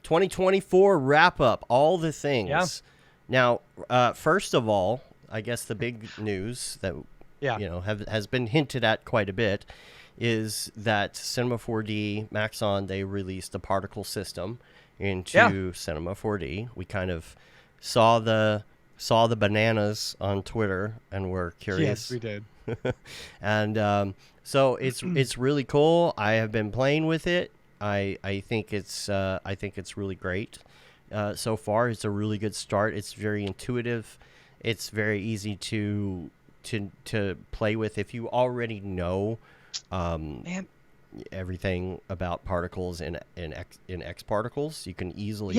2024 wrap-up, all the things. Yeah. Now, first of all, I guess the big news that has been hinted at quite a bit is that Cinema 4D Maxon, they released the particle system into Cinema 4D. We kind of saw the bananas on Twitter and were curious. Yes, we did. And so it's really cool. I have been playing with it. I think it's really great. So far, it's a really good start. It's very intuitive. It's very easy to play with if you already know everything about particles in X particles. You can easily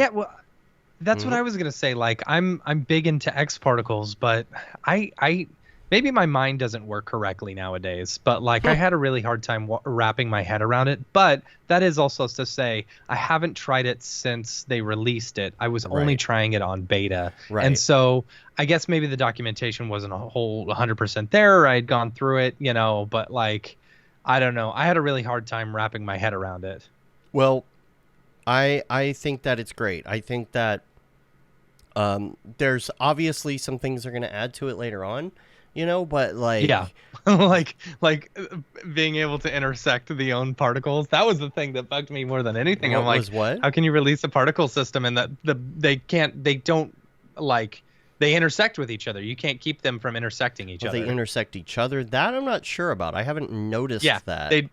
that's what I was gonna say. Like I'm big into X particles, but I maybe my mind doesn't work correctly nowadays. But like I had a really hard time wrapping my head around it. But that is also to say I haven't tried it since they released it. I was only trying it on beta, and so I guess maybe the documentation wasn't a whole 100% there. I had gone through it, but like I don't know. I had a really hard time wrapping my head around it. Well, I think that it's great. I think that there's obviously some things they're going to add to it later on, but like like being able to intersect the own particles. That was the thing that bugged me more than anything. I'm like, how can you release a particle system and that they intersect with each other? You can't keep them from intersecting each other. They intersect each other? That I'm not sure about. I haven't noticed that.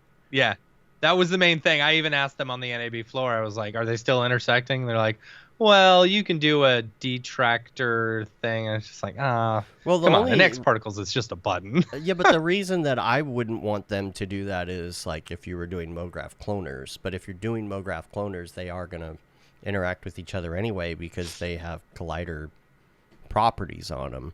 That was the main thing. I even asked them on the NAB floor. I was like, are they still intersecting? They're like, well, you can do a detractor thing. And it's just like, well, come on. In X particles, it's just a button. Yeah, but the reason that I wouldn't want them to do that is like if you were doing Mograph cloners. But if you're doing Mograph cloners, they are going to interact with each other anyway because they have collider properties on them.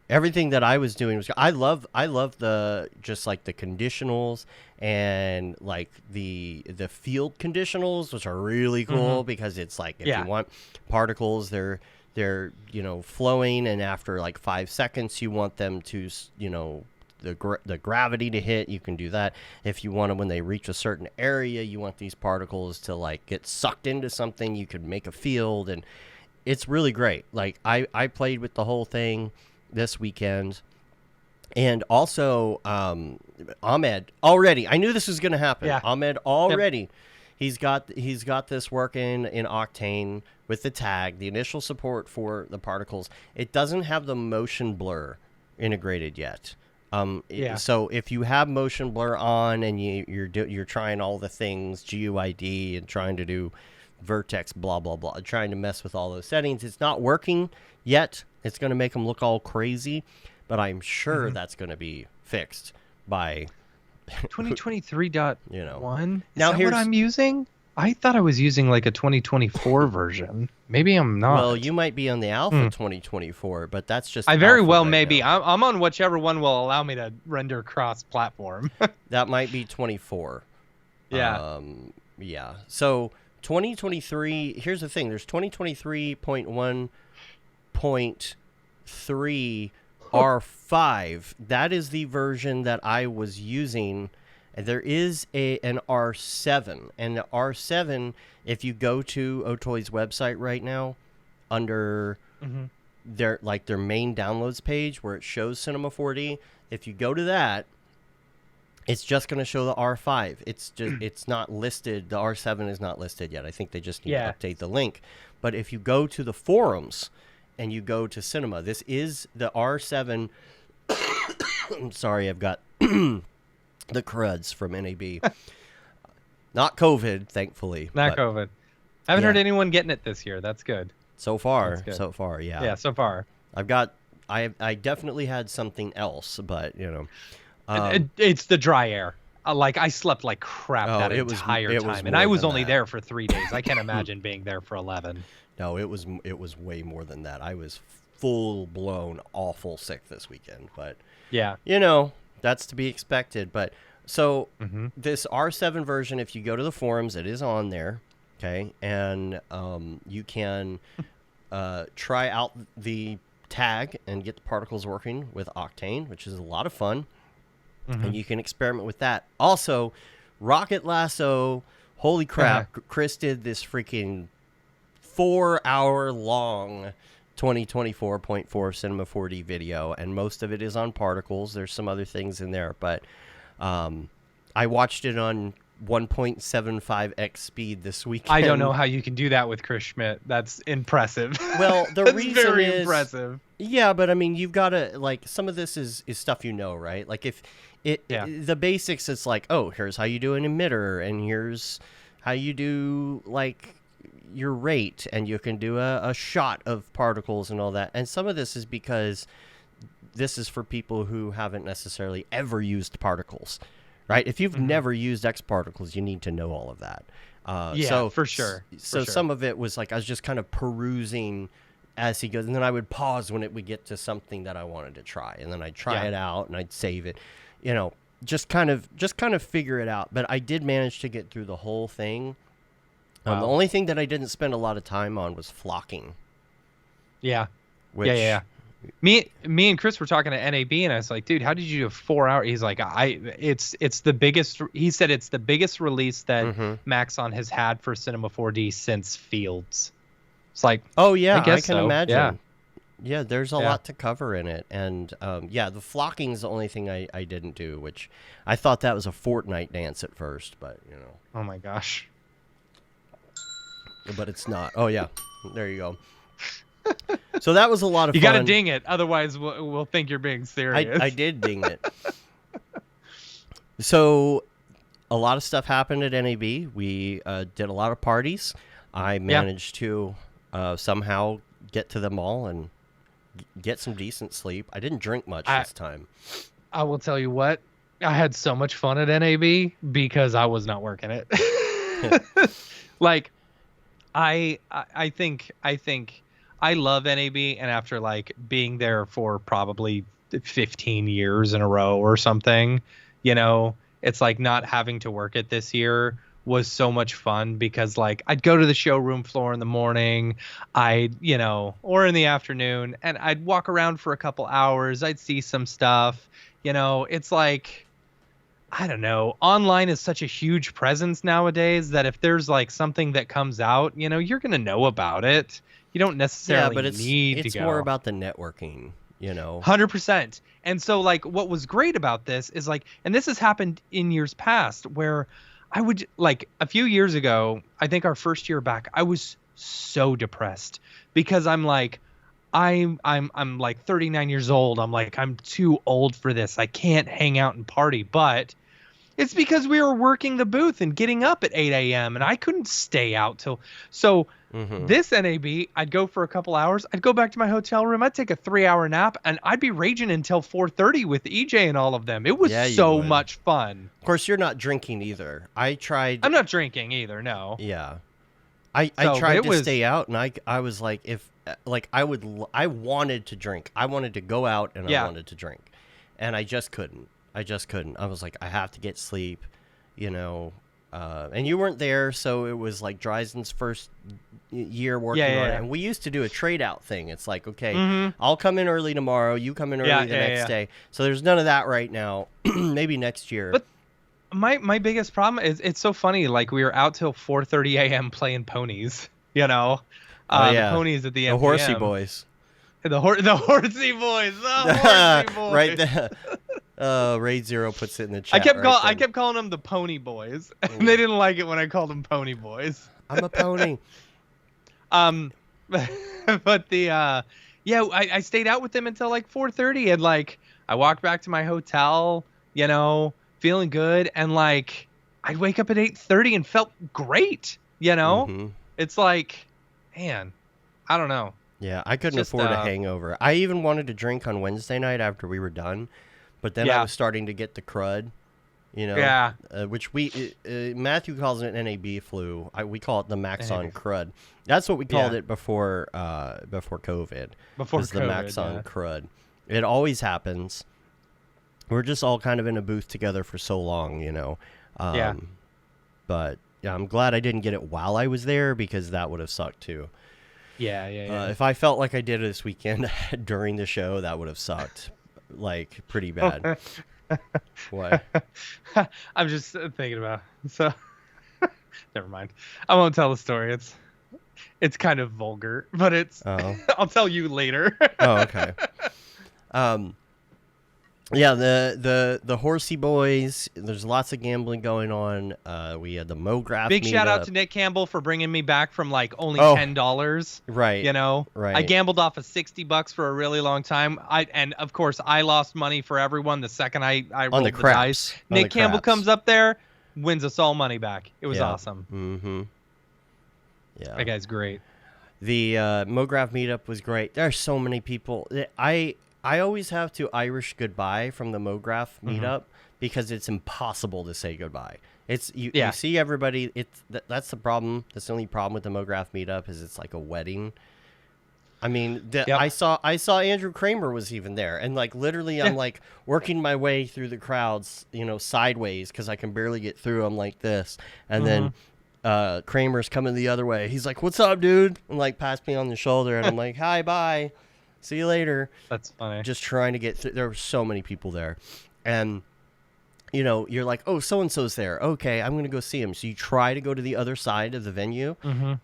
Everything that I was doing was I love the just like the conditionals and like the field conditionals, which are really cool because it's like if you want particles, they're flowing, and after like 5 seconds you want them to the gravity to hit. You can do that. If you want them when they reach a certain area, you want these particles to like get sucked into something. You could make a field, and it's really great. Like I played with the whole thing this weekend, and also Ahmed already. I knew this was going to happen. Yeah. Ahmed already. Yep. He's got this working in Octane with the tag, the initial support for the particles. It doesn't have the motion blur integrated yet. So if you have motion blur on and you're trying all the things GUID and trying to do vertex blah blah blah, trying to mess with all those settings, it's not working yet. It's going to make them look all crazy, but I'm sure that's going to be fixed by 2023.1. Is that what I'm using? I thought I was using like a 2024 version. Maybe I'm not. Well, you might be on the alpha 2024, but that's just I very well may be. I'm on whichever one will allow me to render cross-platform. That might be 24. Yeah. Yeah. So 2023, here's the thing. There's 2023.1.3 R5. That is the version that I was using. And there is an R7. And the R7, if you go to Otoy's website right now, under their main downloads page where it shows Cinema 4D, if you go to that, it's just going to show the R5. It's not listed. The R7 is not listed yet. I think they just need to update the link. But if you go to the forums and you go to Cinema, this is the R7. I'm sorry, I've got the cruds from NAB. Not COVID, thankfully. Not COVID. I haven't heard anyone getting it this year. That's good. So far, yeah. Yeah, so far. I definitely had something else, but it's the dry air. Like I slept like crap that entire time, and I was only there for 3 days. I can't imagine being there for 11. No, it was way more than that. I was full blown awful sick this weekend, but that's to be expected. But so this R7 version, if you go to the forums, it is on there, okay, and you can try out the tag and get the particles working with Octane, which is a lot of fun. And you can experiment with that. Also, RocketLasso, holy crap, Chris did this freaking 4-hour long 2024.4 Cinema 4D video, and most of it is on particles. There's some other things in there, but I watched it on 1.75x speed this weekend. I don't know how you can do that with Chris Schmidt. That's impressive. Well, the That's reason very is impressive. Yeah, but I mean, you've got to, like, some of this is stuff you know, right? Like, if the basics, it's like, oh, here's how you do an emitter, and here's how you do, like, your rate, and you can do a shot of particles and all that. And some of this is because this is for people who haven't necessarily ever used particles, right? If you've never used X particles, you need to know all of that. For sure. So some of it was like I was just kind of perusing as he goes, and then I would pause when it would get to something that I wanted to try, and then I'd try it out and I'd save it, you know, just kind of figure it out. But I did manage to get through the whole thing. The only thing that I didn't spend a lot of time on was flocking. Yeah. Me and Chris were talking at NAB, and I was like, dude, how did you do 4 hours? He's like, it's the biggest. He said it's the biggest release that Maxon has had for Cinema 4D since Fields. It's like, oh yeah, I can so. imagine. Yeah, there's a lot to cover in it, and the flocking is the only thing I didn't do, which I thought that was a Fortnite dance at first, but you know. Oh my gosh. But it's not. Oh yeah, there you go. So that was a lot of fun. You got to ding it, otherwise we'll think you're being serious. I did ding it. So a lot of stuff happened at NAB. We did a lot of parties. I managed to somehow get to them all and get some decent sleep. I didn't drink much this time. I will tell you what, I had so much fun at NAB because I was not working it. Like, I think I love NAB, and after like being there for probably 15 years in a row or something, you know, it's like not having to work it this year was so much fun because like I'd go to the showroom floor in the morning, or in the afternoon, and I'd walk around for a couple hours. I'd see some stuff, you know. It's like, I don't know, online is such a huge presence nowadays that if there's like something that comes out, you know, you're going to know about it. You don't necessarily need to go. It's more about the networking, you know. 100%. And so like what was great about this is like, and this has happened in years past where I would, like, a few years ago, I think our first year back, I was so depressed because I'm like, I'm like 39 years old. I'm like, I'm too old for this. I can't hang out and party. But it's because we were working the booth and getting up at 8 a.m. and I couldn't stay out till. So this NAB, I'd go for a couple hours. I'd go back to my hotel room. I'd take a 3-hour nap, and I'd be raging until 4:30 with EJ and all of them. It was so much fun. Of course, you're not drinking either. I'm not drinking either. No. Yeah. I tried to stay out, and I was like, I wanted to drink. I wanted to go out, and I wanted to drink, and I just couldn't. I was like, I have to get sleep, you know. And you weren't there, so it was like Dreisen's first year working on it. And we used to do a trade out thing. It's like, okay, I'll come in early tomorrow, you come in early the next day. So there's none of that right now. Maybe next year. But my biggest problem is it's so funny. Like, we were out till 4:30 a.m. playing ponies, you know. The ponies at the MPM. The Horsey Boys. The Horsey Boys. The Horsey Boys. Right there. Raid Zero puts it in the chat. I kept calling them the Pony Boys, and they didn't like it when I called them Pony Boys. I'm a pony. But I stayed out with them until like 4:30, and like I walked back to my hotel, you know, feeling good, and like I'd wake up at 8:30 and felt great, you know. It's like, man, I don't know. Yeah, I couldn't afford a hangover. I even wanted to drink on Wednesday night after we were done. But then I was starting to get the crud, you know. Yeah. Which Matthew calls it NAB flu. We call it the Maxon crud. That's what we called it before COVID. Before COVID, the Maxon crud. It always happens. We're just all kind of in a booth together for so long, you know. But yeah, I'm glad I didn't get it while I was there because that would have sucked too. Yeah. If I felt like I did it this weekend during the show, that would have sucked. Like, pretty bad. What? I'm just thinking about so Never mind. I won't tell the story. It's kind of vulgar, but it's. Oh. I'll tell you later. Oh, okay. Yeah, the Horsey Boys. There's lots of gambling going on. We had the Mograph Big shout out meetup. to Nick Campbell for bringing me back from like only $10. Right. You know, Right. I gambled off of $60 for a really long time. And of course I lost money for everyone the second I rolled On the the craps. dice. On Nick the Campbell craps. comes up there, wins us all money back. It was Yeah. awesome. Mm-hmm. Yeah. That guy's great. The Mograph meetup was great. There are so many people. I always have to Irish goodbye from the Mograph meetup because it's impossible to say goodbye. It's you see everybody. That's the problem. That's the only problem with the Mograph meetup is it's like a wedding. I mean, I saw Andrew Kramer was even there, and like literally, I'm like working my way through the crowds, sideways because I can barely get through. I'm like this, and then Kramer's coming the other way. He's like, "What's up, dude?" And like passed me on the shoulder, and I'm like, "Hi, bye, see you later." That's funny. Just trying to get through. There were so many people there, and you're like, "Oh, so and so's there. Okay, I'm gonna go see him." So you try to go to the other side of the venue,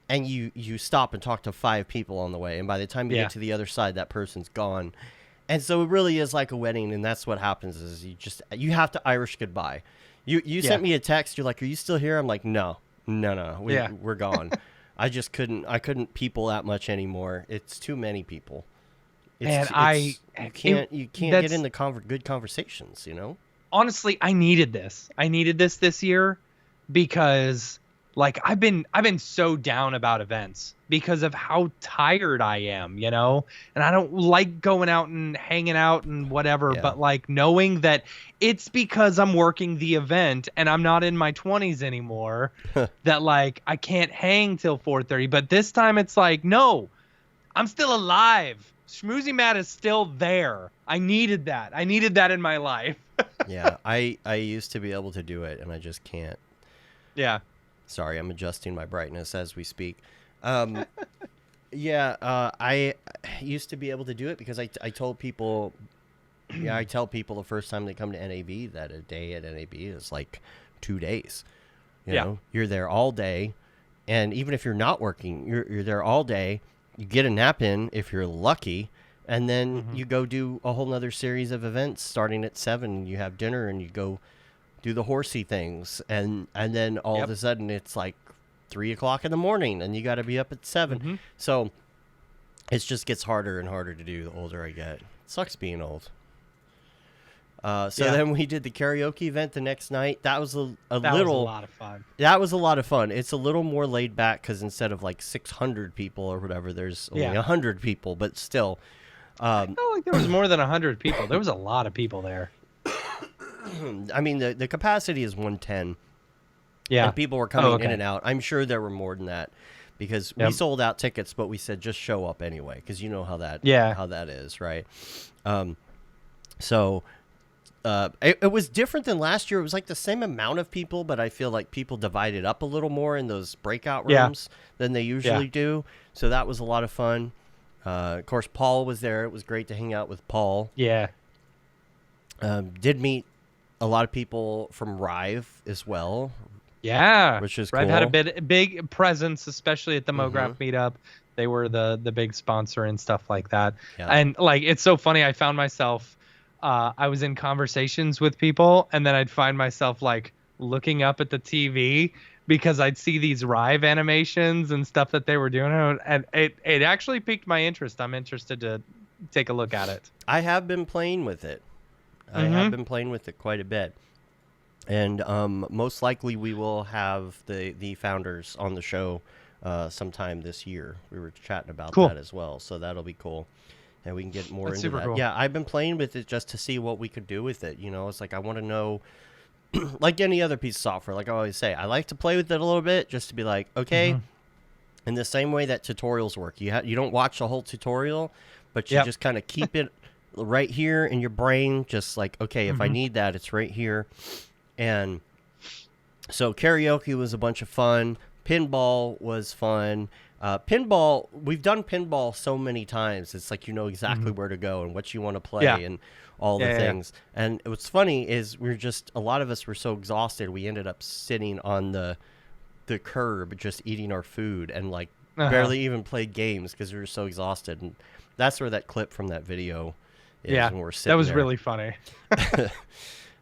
and you stop and talk to 5 people on the way, and by the time you get to the other side, that person's gone. And so it really is like a wedding, and that's what happens is you have to Irish goodbye. You sent me a text. You're like, "Are you still here?" I'm like, No. We're gone. I couldn't people that much anymore. It's too many people. You can't get into good conversations, Honestly, I needed this. I needed this year because like I've been so down about events because of how tired I am, and I don't like going out and hanging out and whatever, but like knowing that it's because I'm working the event and I'm not in my 20s anymore that like I can't hang till 4:30, but this time it's like, no, I'm still alive. Schmoozy Matt is still there. I needed that. I needed that in my life. Yeah, I used to be able to do it, and I just can't. Yeah. Sorry, I'm adjusting my brightness as we speak. I used to be able to do it because I told people, I tell people the first time they come to NAB that a day at NAB is like 2 days. You know, you're there all day, and even if you're not working, you're there all day. You get a nap in if you're lucky, and then you go do a whole nother series of events starting at 7. You have dinner and you go do the horsey things, and then all of a sudden it's like 3 o'clock in the morning, and you got to be up at 7. So it just gets harder and harder to do the older I get. It sucks being old. Then we did the karaoke event the next night. That was a lot of fun. That was a lot of fun. It's a little more laid back because instead of like 600 people or whatever, there's only 100 people, but still. I felt like there was more than 100 people. There was a lot of people there. I mean, the capacity is 110. Yeah. And people were coming in and out. I'm sure there were more than that because we sold out tickets, but we said just show up anyway because you know how that is, right? It was different than last year. It was like the same amount of people, but I feel like people divided up a little more in those breakout rooms than they usually do. So that was a lot of fun. Of course, Paul was there. It was great to hang out with Paul. Yeah. Did meet a lot of people from Rive as well. Yeah. Which is Rive cool. had a big presence, especially at the Mograph meetup. They were the big sponsor and stuff like that. Yeah. And like, it's so funny. I found myself, I was in conversations with people, and then I'd find myself like looking up at the TV because I'd see these Rive animations and stuff that they were doing, and it actually piqued my interest. I'm interested to take a look at it. I have been playing with it. I have been playing with it quite a bit, and most likely we will have the founders on the show sometime this year. We were chatting about that as well, so that'll be cool. And we can get more into that. Cool. Yeah, I've been playing with it just to see what we could do with it. It's like I want to know, like any other piece of software, like I always say, I like to play with it a little bit just to be like, okay, in the same way that tutorials work. You don't watch the whole tutorial, but you just kind of keep it right here in your brain, just like, okay, if I need that, it's right here. And so karaoke was a bunch of fun. Pinball was fun. Pinball, we've done pinball so many times. It's like you know exactly where to go and what you want to play and all the things. And what's funny is a lot of us were so exhausted we ended up sitting on the the curb just eating our food and like Uh-huh. barely even played games because we were so exhausted. And that's where that clip from that video is Yeah, when we're sitting that was there. really funny.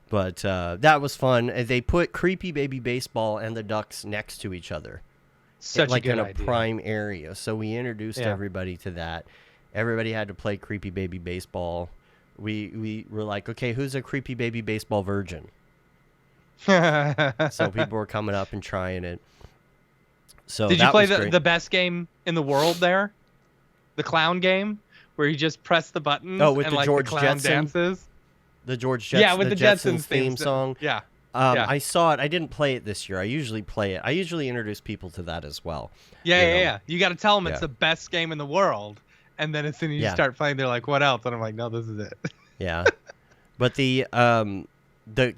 But that was fun. They put Creepy Baby Baseball and the Ducks next to each other. Such like a good in a idea. prime area. So we introduced Yeah. everybody to that. Everybody had to play Creepy Baby Baseball. We were like, okay, who's a Creepy Baby Baseball virgin? So people were coming up and trying it. So Did you that play was great. the best game in the world there? The clown game where you just press the buttons with and the like George the clown Jetson? dances? The George Jetson, with the Jetsons Jetsons theme song? Yeah. Yeah. I saw it. I didn't play it this year. I usually play it. I usually introduce people to that as well. Yeah. You got to tell them Yeah. it's the best game in the world. And then as soon as you Yeah. start playing, they're like, what else? And I'm like, no, this is it. Yeah. But the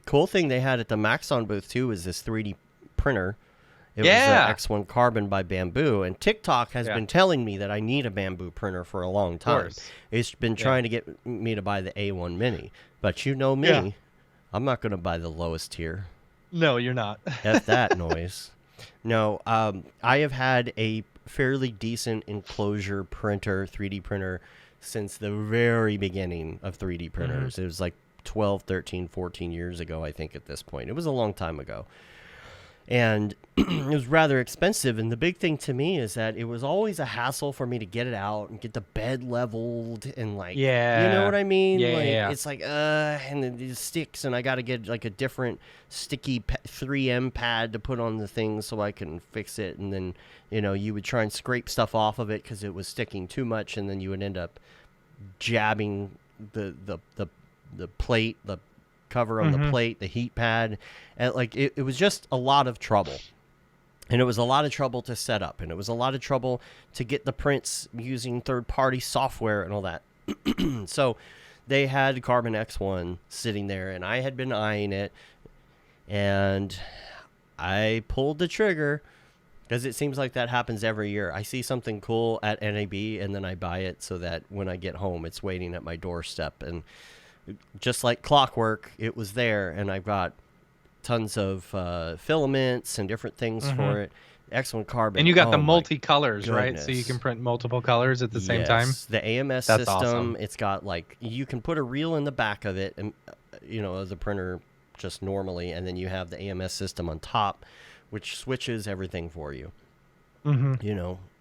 cool thing they had at the Maxon booth too is this 3D printer. It Yeah. was the X1 Carbon by Bambu, and TikTok has been telling me that I need a Bambu printer for a long time. course. It's been trying to get me to buy the A1 Mini, but you know me, Yeah. I'm not going to buy the lowest tier. No, you're not. F that noise. No, I have had a fairly decent enclosure printer, 3D printer, since the very beginning of 3D printers. It was like 12, 13, 14 years ago, I think, at this point. It was a long time ago. And it was rather expensive. And the big thing to me is that it was always a hassle for me to get it out and get the bed leveled and like, you know what I mean? Yeah, like, yeah. It's like, and it sticks, and I got to get like a different sticky 3M pad to put on the thing so I can fix it. And then, you would try and scrape stuff off of it because it was sticking too much, and then you would end up jabbing the plate, the cover on the plate, the heat pad, and like it was just a lot of trouble. And it was a lot of trouble to set up, and it was a lot of trouble to get the prints using third-party software and all that. So they had Carbon X1 sitting there, and I had been eyeing it, and I pulled the trigger because it seems like that happens every year. I see something cool at NAB, and then I buy it so that when I get home, it's waiting at my doorstep. And just like clockwork, it was there, and I've got tons of filaments and different things for it. X1 Carbon. And you got the my multi-colors, right? So you goodness. can print multiple colors at the same time. The AMS That's system, awesome. it's got like, you can put a reel in the back of it, and as a printer just normally, and then you have the AMS system on top, which switches everything for you.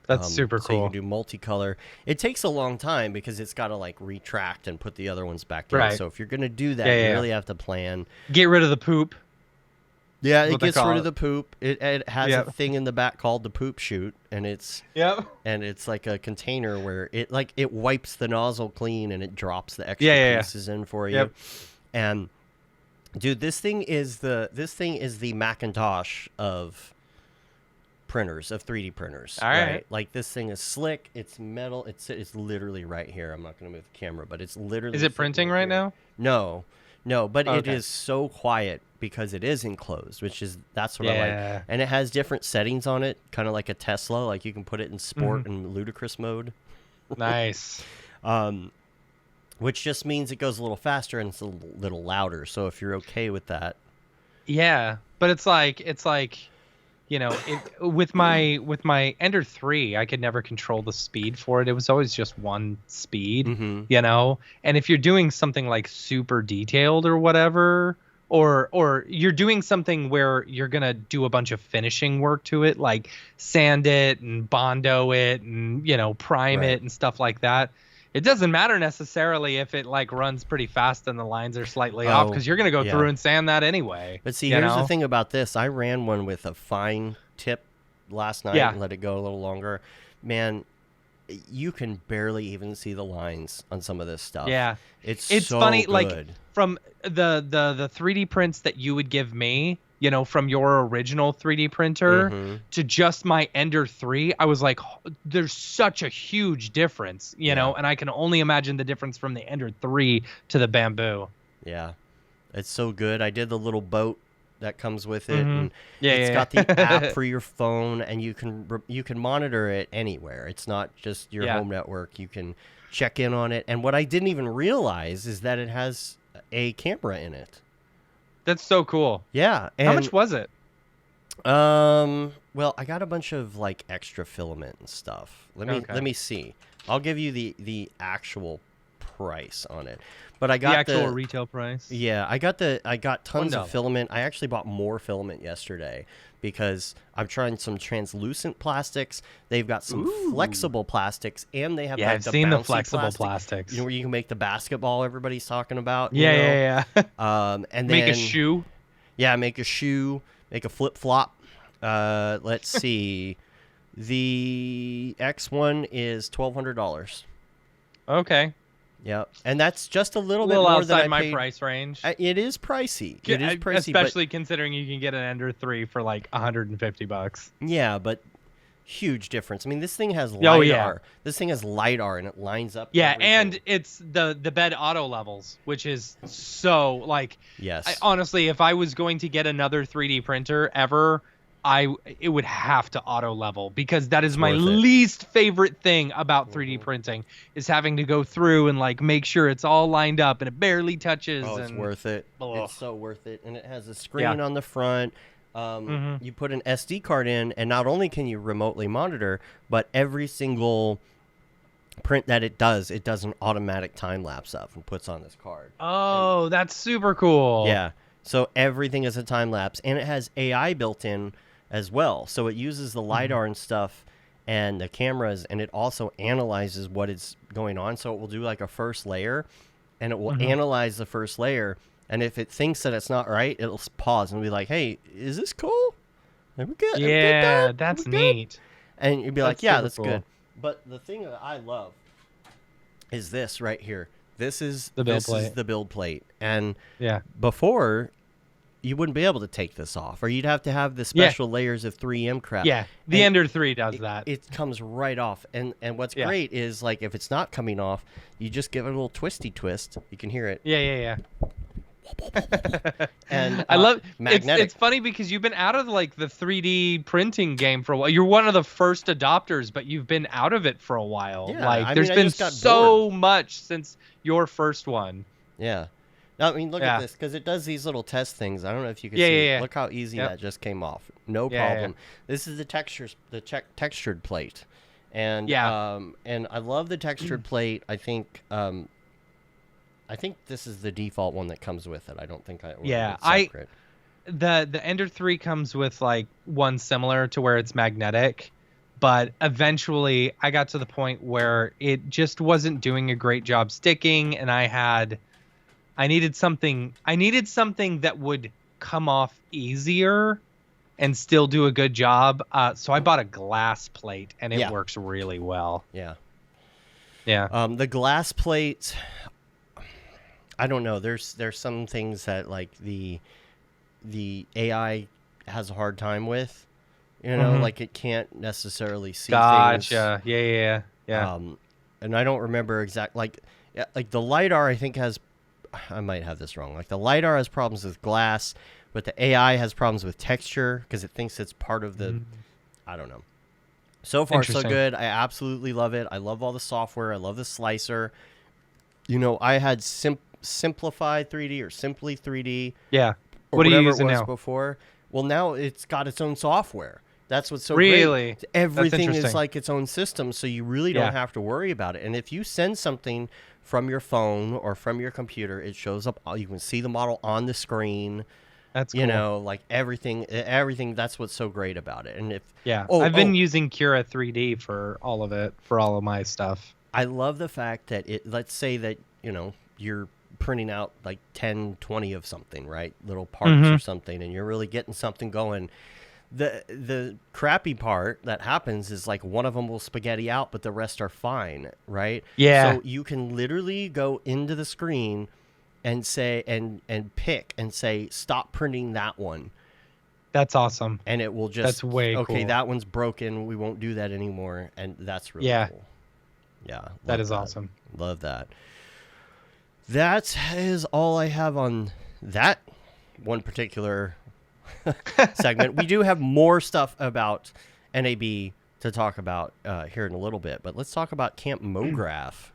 That's super So you cool. can do multicolor. It takes a long time because it's got to like retract and put the other ones back in. Right. So if you're going to do that, Yeah. you really have to plan. Get rid of the poop. Yeah, That's it what they gets call rid it. of the poop. It has Yep. a thing in the back called the poop chute, and it's like a container where it wipes the nozzle clean and it drops the extra Yeah. pieces in for you. Yep. And dude, this thing is the Macintosh of printers, of 3D printers. All right. Like, this thing is slick. It's metal. It's literally right here. I'm not going to move the camera, but it's literally. Is it sitting printing right here. now? No, but it Okay. is so quiet because it is enclosed, that's what I Yeah. like. And it has different settings on it, kind of like a Tesla. Like, you can put it in sport and ludicrous mode. Nice. Which just means it goes a little faster and it's a little louder. So if you're okay with that. Yeah, but it's like with my Ender 3, I could never control the speed for it. It was always just one speed, And if you're doing something like super detailed or whatever, or you're doing something where you're gonna do a bunch of finishing work to it, like sand it and bondo it and prime Right. it and stuff like that. It doesn't matter necessarily if it like runs pretty fast and the lines are slightly off, because you're gonna go through and sand that anyway. But see, here's the thing about this. I ran one with a fine tip last night and let it go a little longer. Man, you can barely even see the lines on some of this stuff. Yeah, it's so funny. good. Like, from the 3D prints that you would give me, from your original 3D printer to just my Ender 3, I was like, there's such a huge difference, and I can only imagine the difference from the Ender 3 to the Bambu. Yeah, it's so good. I did the little boat that comes with it, and it's got the app for your phone, and you can monitor it anywhere. It's not just your home network. You can check in on it. And what I didn't even realize is that it has a camera in it. That's so cool. Yeah. And how much was it? Well, I got a bunch of like extra filament and stuff. Let me see. I'll give you the actual price on it. But I got the actual retail price. Yeah, I got tons of filament. I actually bought more filament yesterday because I'm trying some translucent plastics. They've got some flexible plastics, and they have I've seen the flexible plastics. You know, where you can make the basketball everybody's talking about. Yeah. And then make a shoe. Yeah, make a shoe, make a flip flop. Let's see. The X1 is $1,200. Okay. Yeah, and that's just a little bit more outside than my paid. price range. It is pricey. It is pricey, especially considering you can get an Ender 3 for like $150. Yeah, but huge difference. I mean, this thing has LiDAR. Yeah. This thing has LiDAR, and it lines up. Yeah, everything. and it's the bed auto levels, which is so like. Yes. Honestly, if I was going to get another 3D printer ever, it would have to auto level, because that is my least favorite thing about 3D printing, is having to go through and like make sure it's all lined up and it barely touches. Oh, it's worth it. Ugh. It's so worth it. And it has a screen on the front. You put an SD card in, and not only can you remotely monitor, but every single print that it does an automatic time lapse of and puts on this card. Oh, that's super cool. Yeah. So everything is a time lapse, and it has AI built in as well. So it uses the LiDAR and stuff and the cameras, and it also analyzes what is going on. So it will do like a first layer, and it will analyze the first layer. And if it thinks that it's not right, it'll pause and be like, hey, is this cool? Are we good? Yeah, that's neat. And you'd be like, yeah, that's cool. good. But the thing that I love is this right here. This is the build plate. And before, you wouldn't be able to take this off, or you'd have to have the special layers of 3M crap. Yeah, the Ender 3 does that. It comes right off. And what's great is, like, if it's not coming off, you just give it a little twisty twist. You can hear it. Yeah. And I love magnetic. It's funny because you've been out of like the 3D printing game for a while. You're one of the first adopters, but you've been out of it for a while. Yeah, like there's been so much since your first one. Yeah. I mean, look at this, because it does these little test things. I don't know if you can see it. Look how easy that just came off. No problem. This is the textured plate. And and I love the textured plate. I think this is the default one that comes with it. I don't think the Ender 3 comes with like one similar to where it's magnetic, but eventually I got to the point where it just wasn't doing a great job sticking, and I needed something that would come off easier and still do a good job. So I bought a glass plate, and it works really well. Yeah. The glass plate, I don't know. There's some things that like the AI has a hard time with, like it can't necessarily see things. Gotcha. Yeah. And I don't remember like the LiDAR, I think I might have this wrong. Like the LiDAR has problems with glass, but the AI has problems with texture because it thinks it's part of the, I don't know. So far, so good. I absolutely love it. I love all the software. I love the slicer. I had Simplify 3D or Simply 3D. Yeah. Or what are whatever you using it was now? Before. Well, now it's got its own software. That's what's so really great. Everything is like its own system, so you really don't have to worry about it. And if you send something from your phone or from your computer, it shows up. You can see the model on the screen. That's cool. Like everything. That's what's so great about it. And I've been using Cura 3D for all of it, for all of my stuff. I love the fact that let's say that you're printing out like 10, 20 of something, right? Little parts or something, and you're really getting something going. The crappy part that happens is like one of them will spaghetti out, but the rest are fine, right? Yeah. So you can literally go into the screen and say and pick and say stop printing that one. That's awesome. And it will just that's way okay. cool. That one's broken. We won't do that anymore, and that's really cool. Yeah, that is awesome. Love that. That is all I have on that one particular segment. We do have more stuff about NAB to talk about here in a little bit, but let's talk about Camp Mograph.